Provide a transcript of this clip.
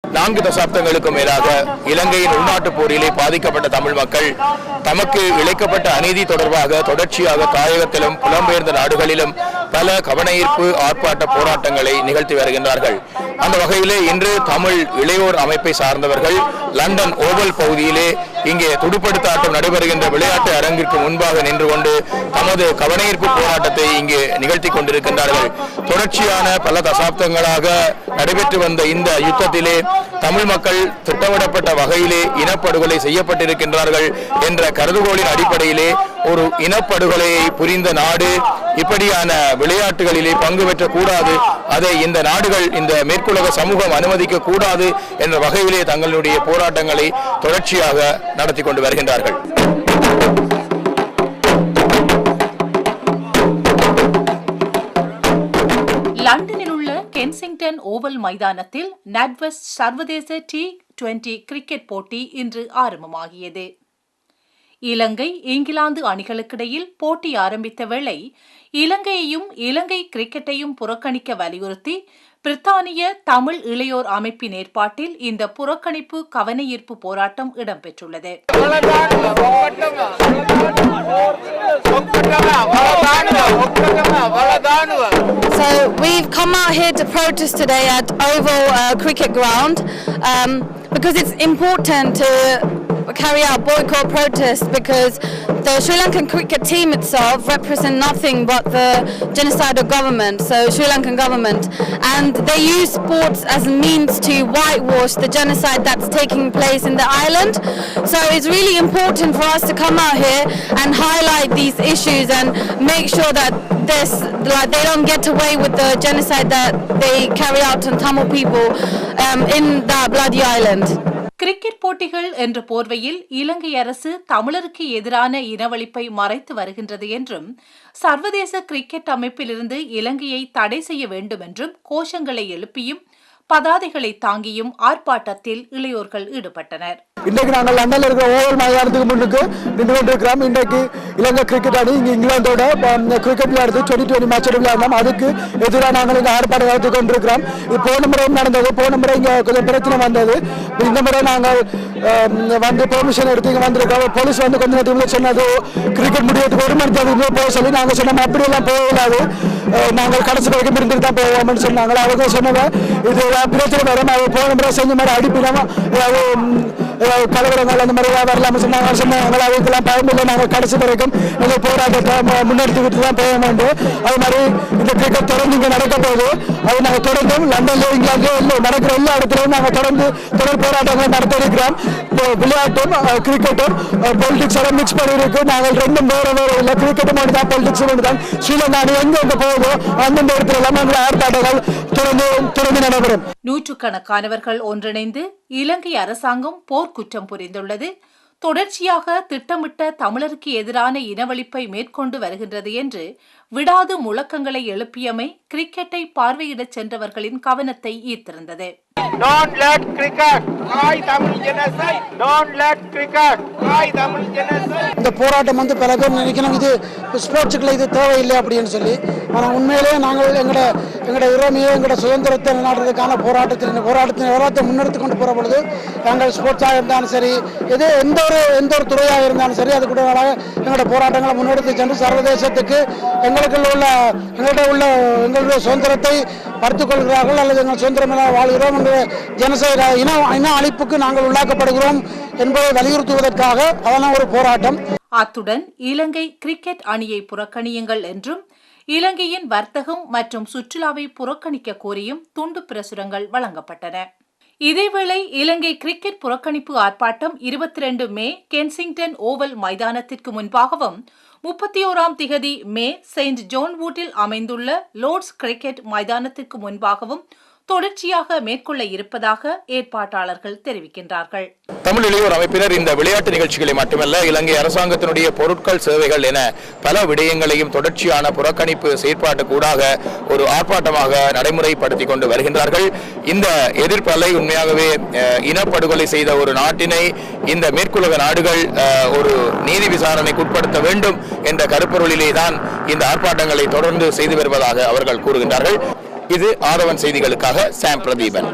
4 தசாப்தங்களுக்கும் மேலாக இலங்கையின் உள்நாட்டுப் போரிலே பாதிக்கப்பட்ட தமிழ் மக்கள் தமக்கு இழைக்கப்பட்ட அநீதி தொடர்பாக தொடர்ச்சியாக தாயகத்திலும் புலம்பெயர்ந்த நாடுகளிலும் பல கவனஈர்ப்பு ஆர்ப்பாட்ட போராட்டங்களை நிகழ்த்தி வருகின்றார்கள். அந்த வகையிலே இன்று தமிழ் இளையோர் அமைப்பை சார்ந்தவர்கள் லண்டன் ஓவல் பகுதியிலே இங்கே துடுப்படுத்தாட்டம் நடைபெறுகின்ற விளையாட்டு அரங்கிற்கு முன்பாக நின்று கொண்டு தமது கவனஈர்ப்பு போராட்டத்தை இங்கே நிகழ்த்தி கொண்டிருக்கின்றார்கள். தொடர்ச்சியான பல தசாப்தங்களாக நடைபெற்று வந்த இந்த யுத்தத்திலே தமிழ் மக்கள் திட்டமிடப்பட்ட வகையிலே இனப்படுகொலை செய்யப்பட்டிருக்கின்றார்கள் என்ற கருதுகோளின் அடிப்படையிலே ஒரு இனப்படுகொலையை புரிந்த நாடு இப்படியான விளையாட்டுகளிலே பங்கு பெற்றக்கூடாது, அதை இந்த நாடுகள் இந்த மேற்குலக சமூகம் அனுமதிக்க கூடாது என்ற வகையிலே தங்களுடைய போராட்டங்களை தொடர்ச்சியாக நடத்தி கொண்டு வருகின்றார்கள். லண்டனில் உள்ள கென்சிங்டன் ஓவல் மைதானத்தில் நாட்வெஸ்ட் சர்வதேச T20 கிரிக்கெட் போட்டி இன்று ஆரம்பமாகியது. இலங்கை இங்கிலாந்து அணிகளுக்கிடையில் போட்டி ஆரம்பித்த வேளை இலங்கையையும் இலங்கை கிரிக்கெட்டையும் புறக்கணிக்க வலியுறுத்தி பிரித்தானிய தமிழ் இளையோர் அமைப்பின் ஏற்பாட்டில் இந்த புறக்கணிப்பு கவனஈர்ப்பு போராட்டம் இடம்பெற்றுள்ளது. So we've come out here to protest today at Oval Cricket Ground because it's important to carry out boycott protests because the Sri Lankan cricket team itself represent nothing but the genocidal government, so Sri Lankan government, and they use sports as a means to whitewash the genocide that's taking place in the island. So it's really important for us to come out here and highlight these issues and make sure that they don't get away with the genocide that they carry out on Tamil people in that bloody island. Cricket போட்டிகள் என்ற போர்வையில் இலங்கை அரசு தமிழருக்கு எதிரான இனவழிப்பை மறைத்து வருகின்றது என்றும் சர்வதேச கிரிக்கெட் அமைப்பிலிருந்து இலங்கையை தடை செய்ய வேண்டும் என்றும் கோஷங்களை எழுப்பியும் பதாதைகளை தாங்கியும் ஆர்ப்பாட்டத்தில் இளையோர்கள் ஈடுபட்டனர். இன்றைக்கு நாங்கள் லண்டனில் இருக்கிற ஓவல் மைதானத்துக்கு முன்னுக்கு நின்று கொண்டிருக்கிறோம். இன்றைக்கு இலங்கை கிரிக்கெட் அணி இங்கே இங்கிலாந்தோட கிரிக்கெட் விளையாடுறது 2020 மேட்ச் விளையாடலாம். அதுக்கு எதிராக நாங்கள் இங்கே ஆர்ப்பாட்டம் நடத்தி கொண்டிருக்கிறோம். இது போன முறையும் நடந்தது. போன முறை இங்கே கொஞ்சம் பிரச்சனை வந்தது. இந்த முறை நாங்கள் வந்து பெர்மிஷன் எடுத்து இங்கே வந்திருக்கோம். போலீஸ் வந்து கொஞ்சம் நேரத்துக்கு சொன்னது கிரிக்கெட் முடியறதுக்கு 1 மணி நேரத்துக்கு போக சொல்லி நாங்கள் சொன்னோம் அப்படியெல்லாம் போகலாது, நாங்கள் கடைசி வரைக்கும் இருந்துட்டு தான் போவோம்னு சொன்னாங்க. அவங்க சொன்னதை இது பிரச்சனை வரும், அது போன முறை செஞ்ச மாதிரி அடிப்பிடாம கலவரங்கள் அந்த மாதிரி வரலாம்னு சொன்னாங்க. அதுக்கெல்லாம் பயமில்லை, நாங்கள் கடைசி வரைக்கும் எங்கள் போராட்டத்தை முன்னெடுத்துக்கிட்டு தான் போக வேண்டும். அது மாதிரி இந்த கிரிக்கெட் தொடர்ந்து இங்கே நடக்க போகுது. அது நாங்கள் தொடர்ந்தும் லண்டன்ல இங்கிலாந்து நடக்கிற எல்லா இடத்துலையும் நாங்கள் தொடர் போராட்டங்களை நடத்த இருக்கிறோம். விளையாட்டும் கிரிக்கெட்டும் பொலிட்டிக்ஸோட மிக்ஸ் பண்ணியிருக்கு. நாங்கள் ரெண்டும் வேற இல்லை, கிரிக்கெட்டும் ஒன்று தான் பொலிட்டிக்ஸும் ஒன்று தான். ஸ்ரீலங்கா அணி எங்க போகுதோ அந்தந்த இடத்துல எல்லாம் எங்கள் ஆர்ப்பாட்டங்கள் தொடர்ந்து நடைபெறும். நூற்றுக்கணக்கானவர்கள் ஒன்றிணைந்து இலங்கை அரசாங்கம் போர்க்குற்றம் புரிந்துள்ளது, தொடர்ச்சியாக திட்டமிட்ட தமிழருக்கு எதிரான இனவழிப்பை மேற்கொண்டு வருகின்றது என்று விடாது முழக்கங்களை எழுப்பியமை கிரிக்கெட்டை பார்வையிடச் சென்றவர்களின் கவனத்தை ஈர்த்திருந்தது. Don't let cricket cry Tamil genocide. Don't let cricket cry Tamil genocide. இந்த போராட்டம் வந்து பல பேர் நினைக்கணும் இது ஸ்போர்ட்ஸுக்குள்ள இது தேவையில்லை அப்படின்னு சொல்லி. ஆனால் உண்மையிலேயே நாங்கள் எங்களோட உரிமையை எங்களோட சுதந்திரத்தை நிலைநாட்டுறதுக்கான போராட்டத்தை முன்னெடுத்து கொண்டு போகிற பொழுது நாங்கள் ஸ்போர்ட்ஸாக இருந்தாலும் சரி, எந்த ஒரு துறையாக இருந்தாலும் சரி, அது கூட எங்களோட போராட்டங்களை முன்னெடுத்து சென்று சர்வதேசத்துக்கு எங்களுடைய சுதந்திரத்தை பறித்துக் கொள்கிறார்கள் அல்லது எங்கள் சுதந்திரமாக வாழ்கிறோம் என்ற ஜனசைட இன அழிப்புக்கு நாங்கள் உள்ளாக்கப்படுகிறோம் என்பதை வலியுறுத்துவதற்காக அதெல்லாம் ஒரு போராட்டம். அத்துடன் இலங்கை கிரிக்கெட் அணியை புறக்கணியுங்கள் என்றும் இலங்கையின் வர்த்தகம் மற்றும் சுற்றுலாவை புறக்கணிக்க கோரியும் துண்டு பிரசுரங்கள் வழங்கப்பட்டன. இதேவேளை இலங்கை கிரிக்கெட் புறக்கணிப்பு ஆர்ப்பாட்டம் 22 மே கென்சிங்டன் ஓவல் மைதானத்திற்கு முன்பாகவும் 31 மே செயின்ட் ஜோன் வூட்டில் அமைந்துள்ள லோர்ட்ஸ் கிரிக்கெட் மைதானத்திற்கு முன்பாகவும் தொடர்ச்சியாக மேற்கொள்ள இருப்பதாக ஏற்பாட்டாளர்கள் தெரிவிக்கின்றார்கள். தமிழ் இளையோர் அமைப்பினர் இந்த விளையாட்டு நிகழ்ச்சிகளை மட்டுமல்ல, இலங்கை அரசாங்கத்தினுடைய பொருட்கள் சேவைகள் என பல விடயங்களையும் தொடர்ச்சியான புறக்கணிப்பு செயற்பாட்டுக்கூடாக ஒரு ஆர்ப்பாட்டமாக நடைமுறைப்படுத்தி கொண்டு வருகின்றார்கள். இந்த எதிர்ப்பலை உண்மையாகவே இனப்படுகொலை செய்த ஒரு நாட்டினை இந்த மேற்குலக நாடுகள் ஒரு நீதி விசாரணைக்கு உட்படுத்த வேண்டும் என்ற கருப்பொருளிலே தான் இந்த ஆர்ப்பாட்டங்களை தொடர்ந்து செய்து வருவதாக அவர்கள் கூறுகின்றார்கள். இது ஆதவன் செய்திகளுக்காக சாம் பிரதீபன்.